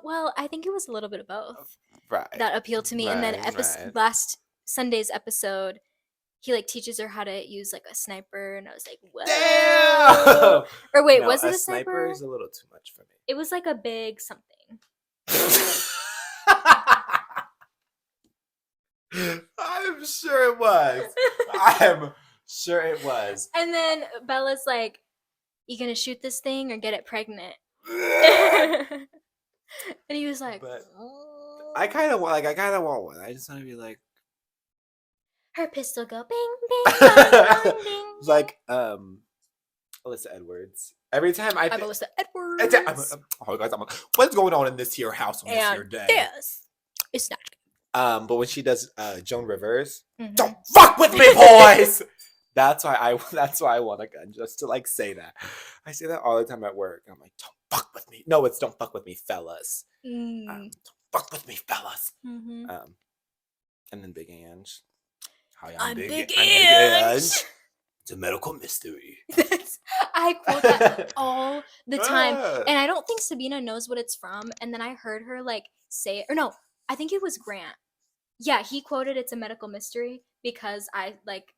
S2: Well, I think it was a little bit of both
S3: Right.
S2: that appealed to me. And then
S3: Right.
S2: last Sunday's episode, he like teaches her how to use like a sniper, and I was like, whoa.
S3: Damn!
S2: Or wait,
S3: No,
S2: was it
S3: a
S2: a sniper?
S3: sniper is a little too much for me.
S2: It was like a big something.
S3: I'm sure it was. I'm sure it was.
S2: And then Bella's like, you gonna shoot this thing or get it pregnant? And he was like,
S3: But I kind of want one. I just want to be like,
S2: Her pistol go bing, bing, bong, bong, ding.
S3: Like Alyssa Edwards. Every time
S2: I'm Alyssa Edwards.
S3: oh guys, what's going on in this here house on this here
S2: And
S3: day?
S2: this is not.
S3: But when she does Joan Rivers,
S2: Mhm.
S3: don't fuck with me, boys. That's why I want a gun, just to like say that. I say that all the time at work. I'm like, don't fuck with me. No, it's don't fuck with me, fellas. Don't fuck with me, fellas.
S2: Mhm.
S3: And then Big Ange. Hi,
S2: I'm Big
S3: Big
S2: Ange.
S3: Ange. It's a medical mystery.
S2: I quote that all the time.
S3: Ah.
S2: And I don't think Sabina knows what it's from. And then I heard her like say it. Or no, I think it was Grant. Yeah, he quoted it's a medical mystery because I like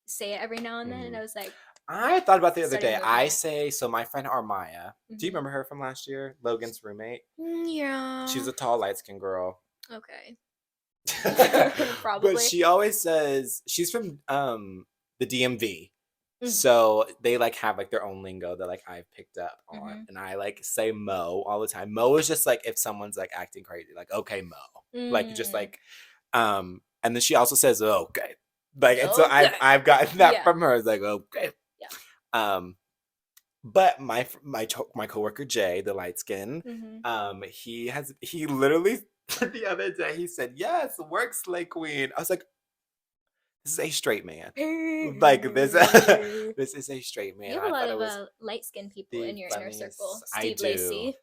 S2: say it every now and then. And I was like,
S3: I thought about the other
S2: Starting
S3: day.
S2: with
S3: I
S2: that.
S3: say, so my friend Armaya, do you
S2: Mhm.
S3: remember her from last year? Logan's roommate.
S2: Yeah.
S3: She's a tall, light-skinned girl.
S2: Okay.
S3: But
S2: Probably.
S3: she always says she's from the DMV.
S2: Mm.
S3: So they like have like their own lingo that like I've picked up on.
S2: Mhm.
S3: And I like say Mo all the time. Mo is just like if someone's like acting crazy, like okay, Mo. Like just like and then she also says okay. Like and so
S2: Okay.
S3: I've gotten that
S2: Yeah.
S3: from her. It's like okay.
S2: Yeah.
S3: But my coworker Jay, the light skin,
S2: Mhm.
S3: he literally the other day he said, "Yes, work slay queen." I was like, "This is a straight man." Like this this is a straight man.
S2: You have a
S3: I
S2: lot
S3: thought it
S2: of
S3: was
S2: light-skinned people in
S3: the
S2: your inner circle.
S3: funniest. I
S2: Steve
S3: do.
S2: Lacy.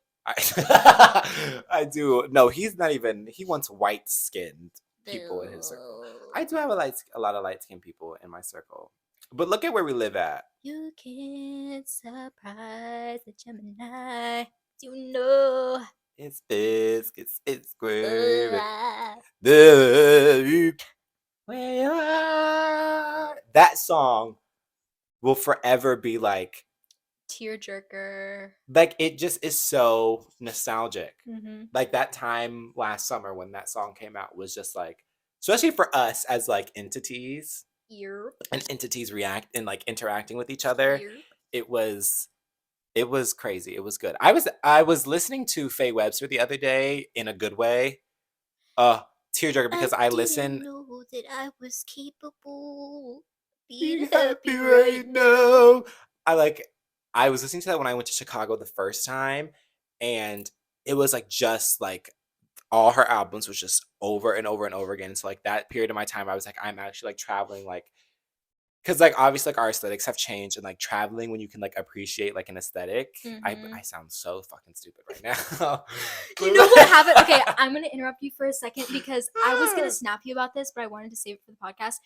S3: I do. No, he's not even. He wants white skinned people in his circle. I do have a lot of light skinned people in my circle. But look at where we live at.
S2: You can't surprise the Gemini. You know.
S3: It's biscuits, it's gravy.
S2: Ah.
S3: Where you are. That song will forever be like
S2: Tearjerker.
S3: it just is so nostalgic.
S2: Mhm.
S3: Like that time last summer when that song came out was just like, especially for us as like entities
S2: Yep.
S3: and entities react and like interacting with each other.
S2: Yep.
S3: It was crazy. It was good. I was listening to Faye Webster the other day in a good way. Tearjerker because I listen.
S2: didn't know that I was capable.
S3: Be happy right now. I was listening to that when I went to Chicago the first time, and it was like just like all her albums was just over and over and over again. So like that period of my time, I was like, I'm actually like traveling like because like obviously like our aesthetics have changed and like traveling when you can like appreciate like an aesthetic. I sound so fucking stupid right now.
S2: You know what happened? Okay, I'm gonna interrupt you for a second because I was gonna snap you about this, but I wanted to save it for the podcast.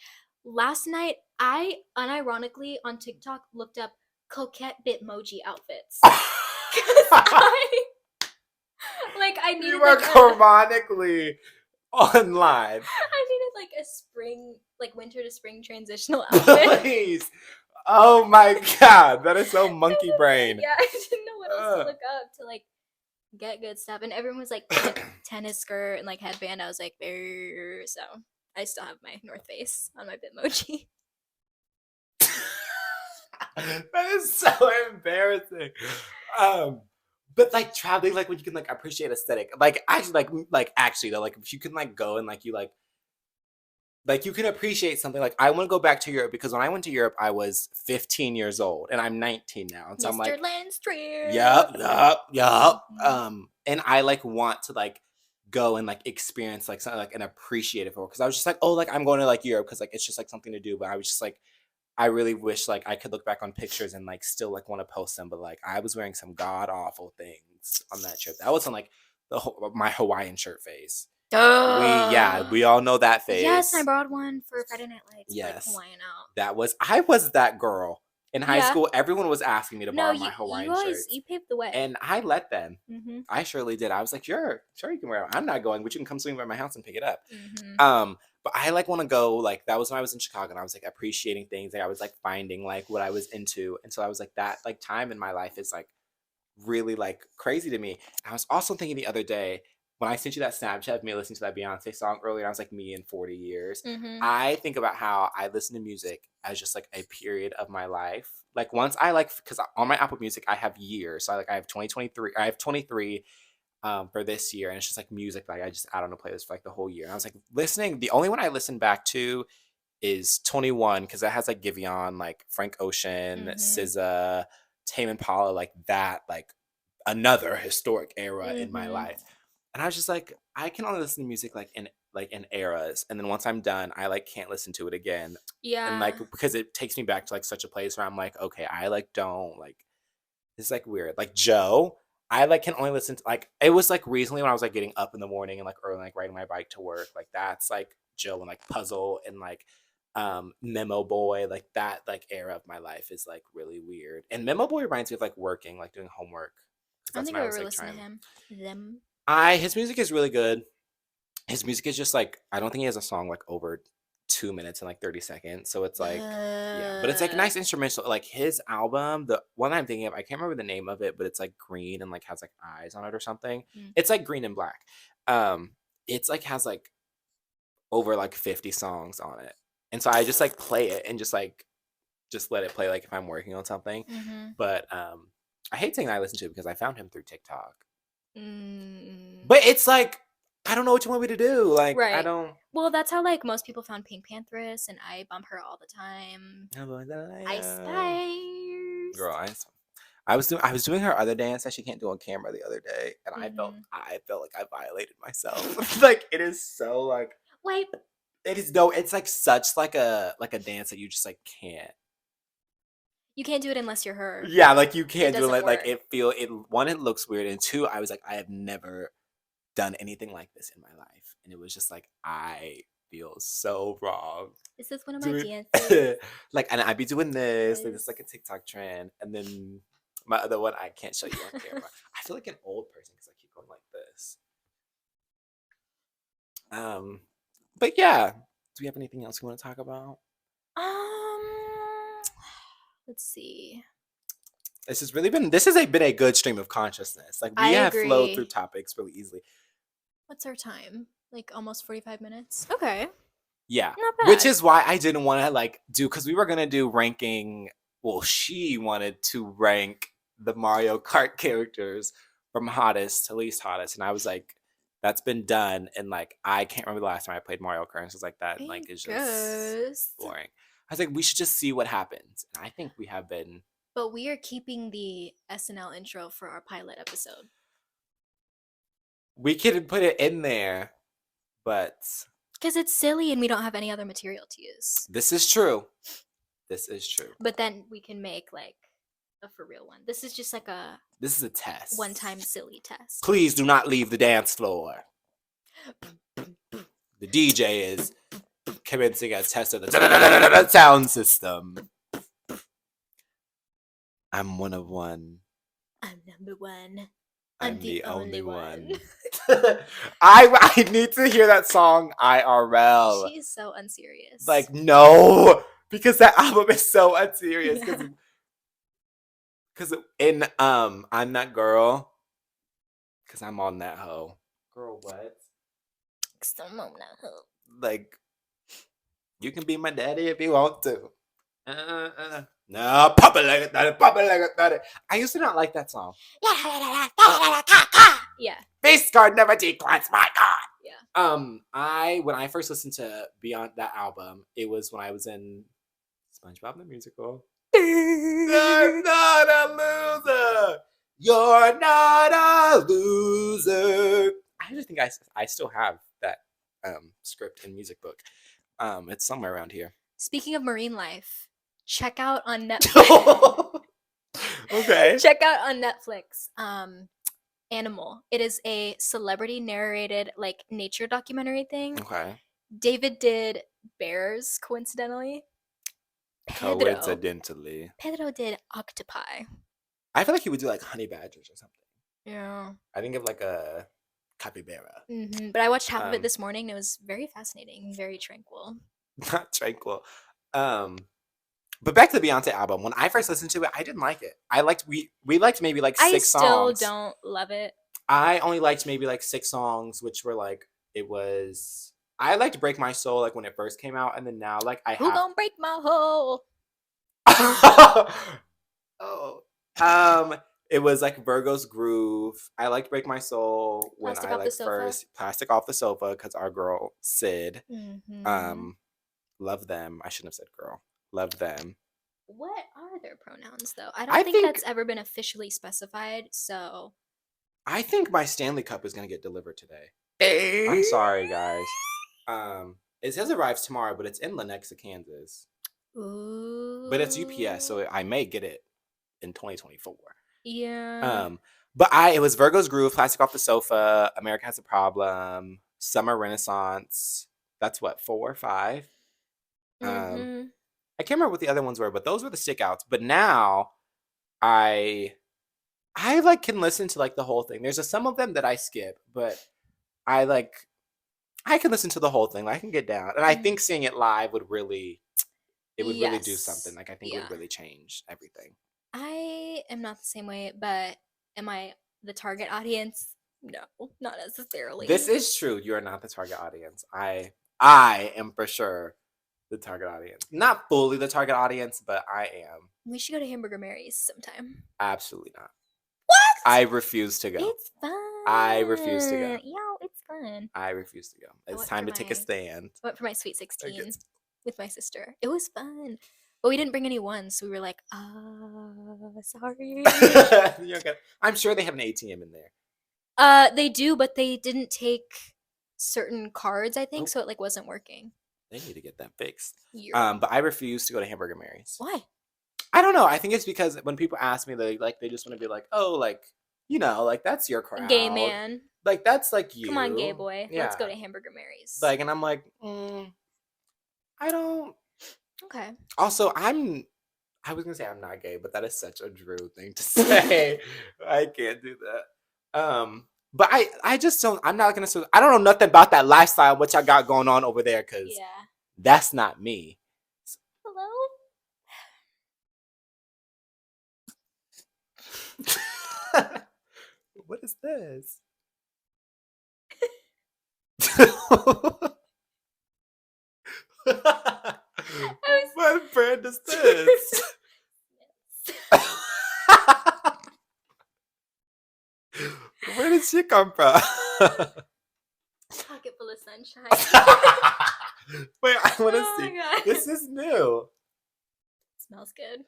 S2: Last night, I unironically on TikTok looked up coquette bitmoji outfits. I needed
S3: You are chronically online.
S2: I needed like a spring, like winter to spring transitional outfit.
S3: Please. Oh my god, that is so monkey brain.
S2: Yeah, I didn't know what else to look up to like get good stuff, and everyone was like tennis skirt and like headband. I was like, so I still have my North Face on my Bitmoji.
S3: That is so embarrassing. But like traveling, like when you can like appreciate aesthetic, like actually, like actually though, like if you can like go and like you can appreciate something. Like I want to go back to Europe because when I went to Europe, I was 15 years old and I'm 19 now, and so I'm like,
S2: Landstrip.
S3: Yup. And I like want to like go and like experience like something like and appreciate it for because I was just like, oh, like I'm going to like Europe because like it's just like something to do, but I was just like. I really wish like I could look back on pictures and like still like want to post them, but like I was wearing some god awful things on that trip. That was on like my Hawaiian shirt phase. We all know that phase.
S2: Yes, I borrowed one for Friday Night Lights.
S3: Yes,
S2: like Hawaiian out.
S3: I was that girl in high school. Everyone was asking me to borrow my Hawaiian shirts.
S2: You paved the way,
S3: and I let them.
S2: Mm-hmm.
S3: I surely did. I was like, sure, you can wear it. I'm not going, but you can come swing by my house and pick it up.
S2: Mm-hmm.
S3: But I like want to go, like that was when I was in Chicago and I was like appreciating things. Like I was like finding like what I was into. And so I was like that like time in my life is like really like crazy to me. And I was also thinking the other day when I sent you that Snapchat of me listening to that Beyonce song earlier, I was like me in 40 years.
S2: Mm-hmm.
S3: I think about how I listen to music as just like a period of my life. Like once I like, because on my Apple Music, I have years. So I have 2023, I have 23 for this year, and it's just like music like I just add on a playlist for like the whole year. And I was like listening. The only one I listen back to is 21 because it has like Giveon, like Frank Ocean, SZA, Tame Impala, like that, like another historic era in my life. And I was just like, I can only listen to music like in eras, and then once I'm done, I like can't listen to it again.
S2: Yeah.
S3: And like because it takes me back to like such a place where I'm like, okay, I like don't like it's like weird. Like Joe, I like can only listen to like it was like recently when I was like getting up in the morning and like early like riding my bike to work. Like that's like Joe and like Puzzle and like Memo Boy, like that like era of my life is like really weird. And Memo Boy reminds me of like working, like doing homework.
S2: I don't
S3: That's
S2: think
S3: when
S2: I
S3: was
S2: ever
S3: like
S2: listened
S3: trying.
S2: to him.
S3: His music is really good. His music is just like I don't think he has a song like over 2 minutes and like 30 seconds. So it's like yeah, but it's like nice instrumental. Like his album, the one I'm thinking of, I can't remember the name of it, but it's like green and like has like eyes on it or something. It's like green and black. It's like has like over like 50 songs on it. And so I just like play it and just let it play like if I'm working on something. But I hate saying that I listen to it because I found him through TikTok. But it's like I don't know what you want me to do. Like I don't.
S2: Well, that's how like most people found Pink Pantheress, and I bump her all the time. Ice Spice.
S3: Girl, I was doing her other dance that she can't do on camera the other day, and I felt like I violated myself. Like it is so like
S2: wipe.
S3: It is no. It's like such like a dance that you just like can't.
S2: You can't do it unless you're her.
S3: Yeah, like you can't do it like
S2: work.
S3: One, it looks weird, and two, I was like, I have never done anything like this in my life, and it was just like I feel so wrong.
S2: Is this one of my dances?
S3: Like, and I'd be doing this, like it's like a TikTok trend, and then my other one I can't show you on camera. I feel like an old person because I keep going like this. But yeah, do we have anything else we want to talk about?
S2: Let's see.
S3: This has been a good stream of consciousness. Like we have flowed through topics really easily.
S2: What's our time? Like almost 45 minutes. Okay.
S3: Yeah.
S2: Not bad.
S3: Which is why I didn't want to like do because we were gonna do ranking. Well, she wanted to rank the Mario Kart characters from hottest to least hottest, and I was like, that's been done, and like I can't remember the last time I played Mario Kart, and so it's like that, like it's just boring. I was like, we should just see what happens, and I think we have been.
S2: But we are keeping the SNL intro for our pilot episode.
S3: We could put it in there, but
S2: because it's silly and we don't have any other material to use.
S3: This is true.
S2: But then we can make like a for real one. This is just like a.
S3: This is a test.
S2: One-time silly test.
S3: Please do not leave the dance floor. The DJ is commencing a test of the sound system. I'm one of one.
S2: I'm number one.
S3: I'm the only one. I need to hear that song IRL.
S2: She's so unserious.
S3: Like, no, because that album is so unserious. Because in I'm That Girl, because I'm on that hoe. Girl, what?
S2: Because I'm on that hoe.
S3: Like, you can be my daddy if you want to. No, pop it like that, pop it like that. I used to not like that song.
S2: Yeah.
S3: Face card never declines, my God.
S2: Yeah.
S3: When I first listened to Beyond that album, it was when I was in SpongeBob the Musical. You're not a loser. You're not a loser. I just think I still have that script and music book. It's somewhere around here.
S2: Speaking of marine life, check out on Netflix.
S3: Okay.
S2: Check out on Netflix. Animal. It is a celebrity narrated like nature documentary thing.
S3: Okay.
S2: David did bears, coincidentally. Pedro did octopi.
S3: I feel like he would do like honey badgers or something.
S2: Yeah.
S3: I think of like a capybara.
S2: But I watched half of it this morning. And it was very fascinating, very tranquil.
S3: Not tranquil. But back to the Beyonce album. When I first listened to it, I didn't like it. We liked maybe like 6 songs.
S2: I still don't love it.
S3: I only liked maybe like 6 songs, which were like I liked Break My Soul like when it first came out, and then now like
S2: Who gonna break my hole?
S3: It was like Virgo's Groove. I liked Break My Soul when
S2: Plastic
S3: I
S2: Off the
S3: like
S2: Sofa.
S3: first Plastic Off the Sofa because our girl Sid. Love them. I shouldn't have said girl. Love them.
S2: What are their pronouns though? I
S3: I
S2: don't think
S3: think-
S2: that's ever been officially specified. So
S3: I think my Stanley Cup is gonna get delivered today. I'm sorry, guys. It says it arrives tomorrow, but it's in Lenexa, Kansas.
S2: Ooh.
S3: But it's UPS, so I may get it in 2024.
S2: Yeah.
S3: But it was Virgo's Groove, Plastic Off the Sofa, America Has a Problem, Summer Renaissance. That's what, 4 or 5?
S2: Mhm.
S3: I can't remember what the other ones were, but those were the stickouts. But now I like can listen to like the whole thing. There's some of them that I skip, but I can listen to the whole thing. I can get down. And I think seeing it live would really really do something.
S2: Yes.
S3: Like I think it would really change everything.
S2: I am not the same way, but am I the target audience? No, not necessarily.
S3: This is true. You are not the target audience. I am for sure the target audience. Not fully the target audience, but I am.
S2: We should go to Hamburger Mary's sometime.
S3: Absolutely not.
S2: What?
S3: I refuse to go.
S2: It's fun.
S3: I refuse to go.
S2: Yo, it's fun.
S3: I refuse to go. It's
S2: went
S3: time
S2: for
S3: to take a
S2: my-
S3: stand.
S2: I went for my Sweet 16
S3: It's-
S2: with my sister. It was fun. But we didn't bring any ones, so we were like, sorry.
S3: You're okay. I'm sure they have an ATM in there.
S2: They do, but they didn't take certain cards, I think,
S3: Oh.
S2: so it like wasn't working.
S3: They need to get that fixed.
S2: Yeah.
S3: But I refuse to go to Hamburger Mary's.
S2: Why?
S3: I don't know. I think it's because when people ask me, they just want to be like, oh, like, you know, like that's your crowd.
S2: Gay man.
S3: Like that's like you.
S2: Come on, gay boy.
S3: Yeah.
S2: Let's go to Hamburger Mary's.
S3: Like, and I'm like, I don't.
S2: Okay.
S3: Also, I was gonna say I'm not gay, but that is such a Drew thing to say. I can't do that. But I just don't. I'm not gonna. I don't know nothing about that lifestyle, what y'all got going on over there, because
S2: Yeah.
S3: that's not me.
S2: Hello?
S3: What is this? What brand is this? Where did she come from?
S2: Pocket full of sunshine.
S3: Wait, I want to
S2: Oh my
S3: see.
S2: God.
S3: This is new.
S2: Smells good.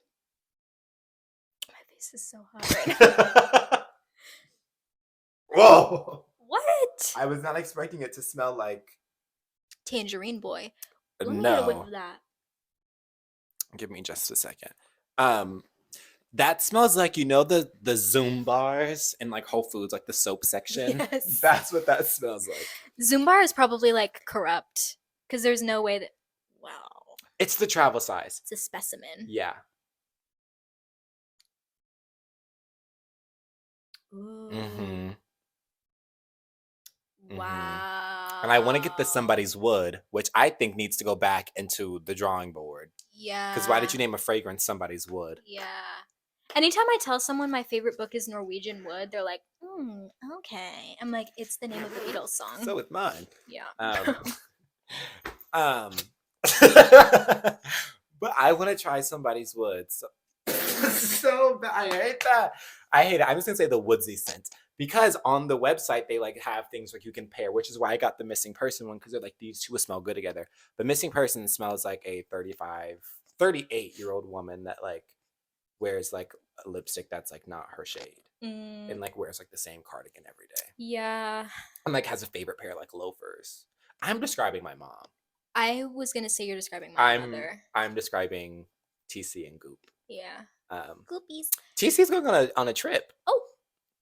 S2: My face is so hot right now.
S3: Whoa!
S2: What?
S3: I was not expecting it to smell like.
S2: Tangerine boy. Let me get a whiff
S3: No.
S2: of that.
S3: Give me just a second. That smells like, you know, the Zoom bars in like Whole Foods, like the soap section.
S2: Yes.
S3: That's what that smells like.
S2: Zumbar is probably like corrupt because there's no way that. Wow.
S3: It's the travel size.
S2: It's a specimen.
S3: Yeah.
S2: Ooh.
S3: Mm-hmm.
S2: Wow.
S3: And I want to get the Somebody's Wood, which I think needs to go back into the drawing board.
S2: Yeah.
S3: Because why did you name a fragrance Somebody's Wood?
S2: Yeah. Anytime I tell someone my favorite book is Norwegian Wood, they're like, okay. I'm like, it's the name of the Beatles song.
S3: So with mine.
S2: Yeah.
S3: But I want to try Somebody's Wood. So bad. I hate that. I hate it. I'm just gonna say the woodsy scent, because on the website they like have things like you can pair, which is why I got the missing person one, because they're like, these two will smell good together. But missing person smells like a 38-year-old woman that like wears like a lipstick that's like not her shade, and like wears like the same cardigan every day,
S2: Yeah.
S3: and like has a favorite pair of like loafers. I'm describing my mom.
S2: I was gonna say you're describing my mother.
S3: I'm describing TC and Goop.
S2: Yeah.
S3: Um,
S2: Goopies.
S3: TC's going on a trip
S2: Oh.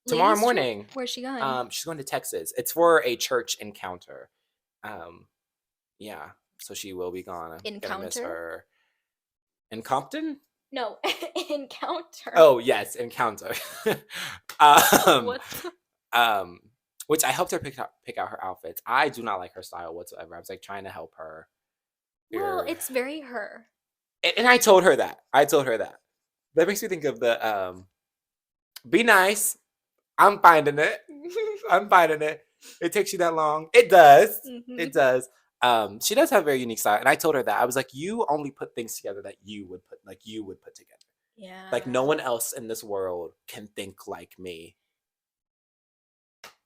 S3: tomorrow
S2: ladies' trip?
S3: morning.
S2: Where's she going?
S3: She's going to Texas. It's for a church encounter. Yeah. So she will be gone. I'm gonna miss
S2: Encounter?
S3: her. In Compton?
S2: No, encounter.
S3: Oh yes, encounter. um,
S2: What?
S3: Which I helped her pick out her outfits. I do not like her style whatsoever. I was like trying to help her.
S2: Well, it's very her.
S3: And I told her that. That makes me think of the be nice. I'm finding it. It takes you that long. It does.
S2: Mhm.
S3: It does. She does have a very unique style. And I told her that. I was like, you only put things together that you would put together.
S2: Yeah.
S3: Like no one else in this world can think like me.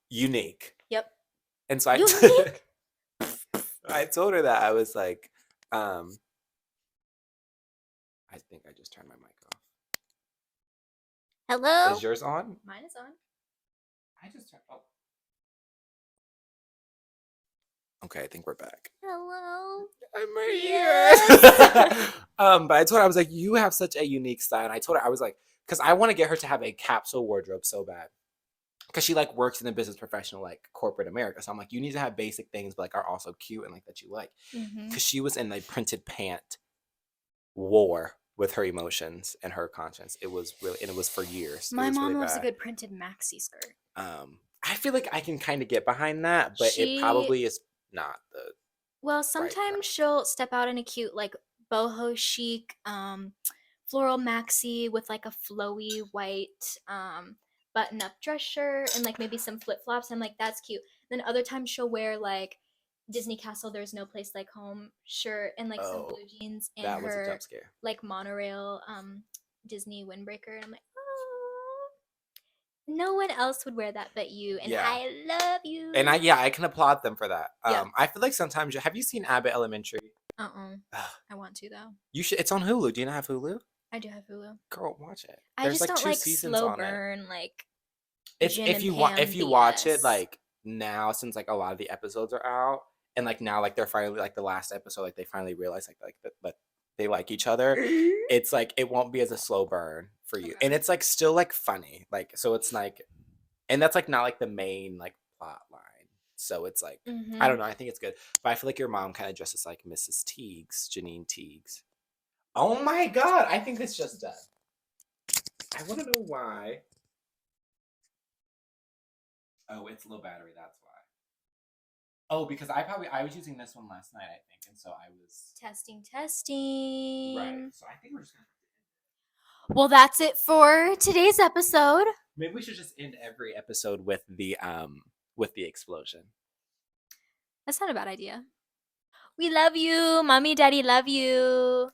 S3: Unique.
S2: Yep.
S3: And so
S2: Unique?
S3: I told her that. I was like, I think I just turned my mic off.
S2: Hello.
S3: Is yours on?
S2: Mine is on.
S3: I just turned. Oh. Okay, I think we're back.
S2: Hello.
S3: I'm right
S2: Yes.
S3: here. But I told her, I was like, you have such a unique style. And I told her, I was like, because I want to get her to have a capsule wardrobe so bad. Because she like works in the business professional, like corporate America. So I'm like, you need to have basic things, but like are also cute and like that you like. Because she was in like printed pant war with her emotions and her conscience. It was really, and it was for years.
S2: My
S3: it was
S2: mom
S3: really
S2: loves a
S3: bad.
S2: good printed maxi skirt.
S3: I feel like I can kind of get behind that, but it
S2: She-
S3: probably is not the.
S2: Well, sometimes she'll step out in a cute like boho chic floral maxi with like a flowy white button up dress shirt and like maybe some flip-flops. I'm like, that's cute. Then other times she'll wear like Disney Castle There's No Place Like Home shirt and like some
S3: Oh,
S2: blue jeans and
S3: that was a
S2: her
S3: jump scare.
S2: like monorail Disney windbreaker. And I'm like, oh, no one else would wear that but you, and
S3: Yeah.
S2: I love you.
S3: And I can applaud them for that.
S2: Yeah.
S3: I feel like sometimes have you seen Abbott Elementary?
S2: I want to though.
S3: You should. It's on Hulu. Do you not have Hulu?
S2: I do have Hulu.
S3: Girl, watch it.
S2: I
S3: There's
S2: just don't
S3: 2
S2: like
S3: seasons
S2: slow
S3: on it.
S2: burn like
S3: If
S2: Jim
S3: if
S2: and
S3: you
S2: Pam
S3: if you watch it
S2: BS.
S3: like now, since like a lot of the episodes are out, and like now like they're finally like the last episode, like they finally realize like that they like each other. It's like it won't be as a slow burn for you,
S2: Okay.
S3: and it's like still like funny, like so it's like, and that's like not like the main like plot line. So it's like I don't know. I think it's good, but I feel like your mom kind of dresses like Mrs. Teagues, Janine Teagues. Oh my god! I think it's just done. I want to know why. Oh, it's low battery. That's why. Oh, because I was using this one last night, I think, and so I was
S2: testing.
S3: right. So I think we're just gonna.
S2: Well, that's it for today's episode.
S3: Maybe we should just end every episode with the explosion.
S2: That's not a bad idea. We love you. Mommy, Daddy love you.